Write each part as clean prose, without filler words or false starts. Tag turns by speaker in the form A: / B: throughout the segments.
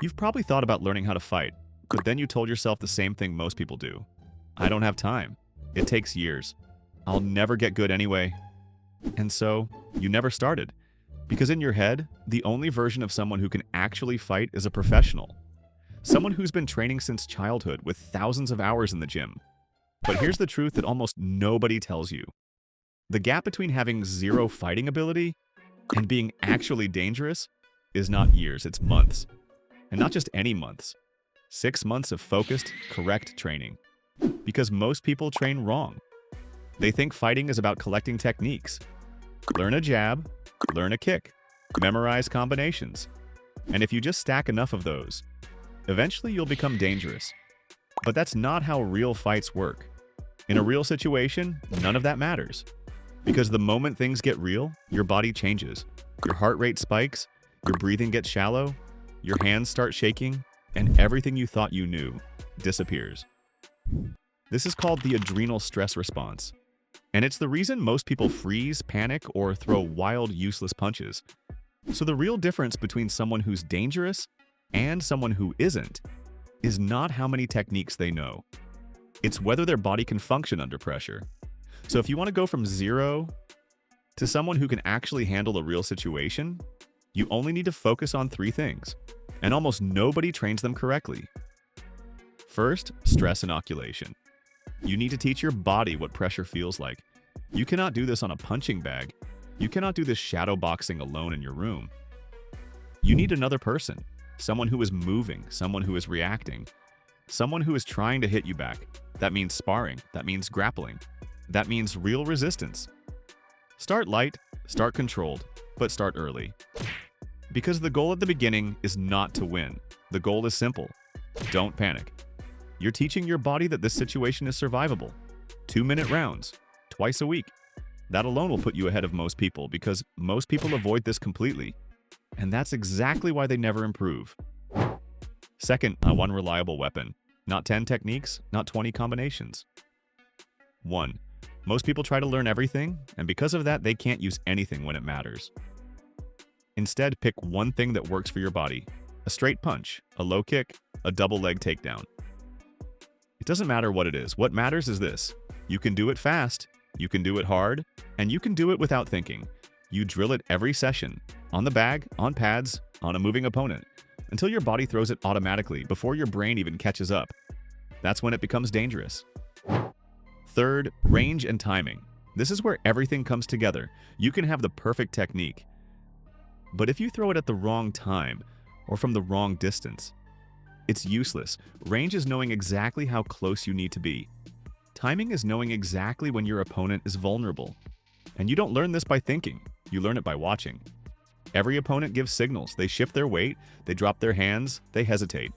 A: You've probably thought about learning how to fight, but then you told yourself the same thing most people do. I don't have time. It takes years. I'll never get good anyway. And so, you never started. Because in your head, the only version of someone who can actually fight is a professional. Someone who's been training since childhood with thousands of hours in the gym. But here's the truth that almost nobody tells you. The gap between having zero fighting ability and being actually dangerous is not years, it's months. And not just any months. 6 months of focused, correct training. Because most people train wrong. They think fighting is about collecting techniques. Learn a jab, learn a kick, memorize combinations. And if you just stack enough of those, eventually you'll become dangerous. But that's not how real fights work. In a real situation, none of that matters. Because the moment things get real, your body changes. Your heart rate spikes, your breathing gets shallow, your hands start shaking, and everything you thought you knew disappears. This is called the adrenal stress response. And it's the reason most people freeze, panic, or throw wild, useless punches. So the real difference between someone who's dangerous and someone who isn't is not how many techniques they know. It's whether their body can function under pressure. So if you want to go from zero to someone who can actually handle a real situation, you only need to focus on 3 things. And almost nobody trains them correctly. First, stress inoculation. You need to teach your body what pressure feels like. You cannot do this on a punching bag. You cannot do this shadow boxing alone in your room. You need another person, someone who is moving, someone who is reacting, someone who is trying to hit you back. That means sparring, that means grappling, that means real resistance. Start light, start controlled, but start early. Because the goal at the beginning is not to win. The goal is simple. Don't panic. You're teaching your body that this situation is survivable. 2-minute rounds, twice a week. That alone will put you ahead of most people because most people avoid this completely. And that's exactly why they never improve. Second, one reliable weapon. Not 10 techniques, not 20 combinations. 1. Most people try to learn everything, and because of that, they can't use anything when it matters. Instead, pick one thing that works for your body. A straight punch, a low kick, a double leg takedown. It doesn't matter what it is. What matters is this. You can do it fast, you can do it hard, and you can do it without thinking. You drill it every session, on the bag, on pads, on a moving opponent, until your body throws it automatically before your brain even catches up. That's when it becomes dangerous. Third, range and timing. This is where everything comes together. You can have the perfect technique. But if you throw it at the wrong time, or from the wrong distance, it's useless. Range is knowing exactly how close you need to be. Timing is knowing exactly when your opponent is vulnerable. And you don't learn this by thinking, you learn it by watching. Every opponent gives signals. They shift their weight, they drop their hands, they hesitate.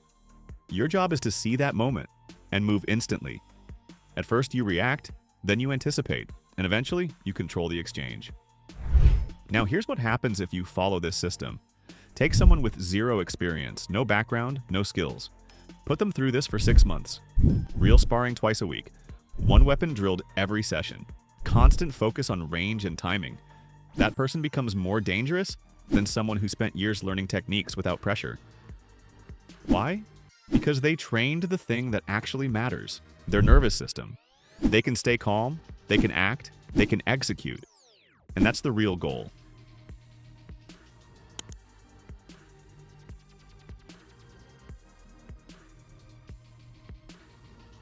A: Your job is to see that moment and move instantly. At first you react, then you anticipate, and eventually you control the exchange. Now here's what happens if you follow this system. Take someone with zero experience, no background, no skills. Put them through this for 6 months. Real sparring twice a week. One weapon drilled every session. Constant focus on range and timing. That person becomes more dangerous than someone who spent years learning techniques without pressure. Why? Because they trained the thing that actually matters, their nervous system. They can stay calm, they can act, they can execute. And that's the real goal.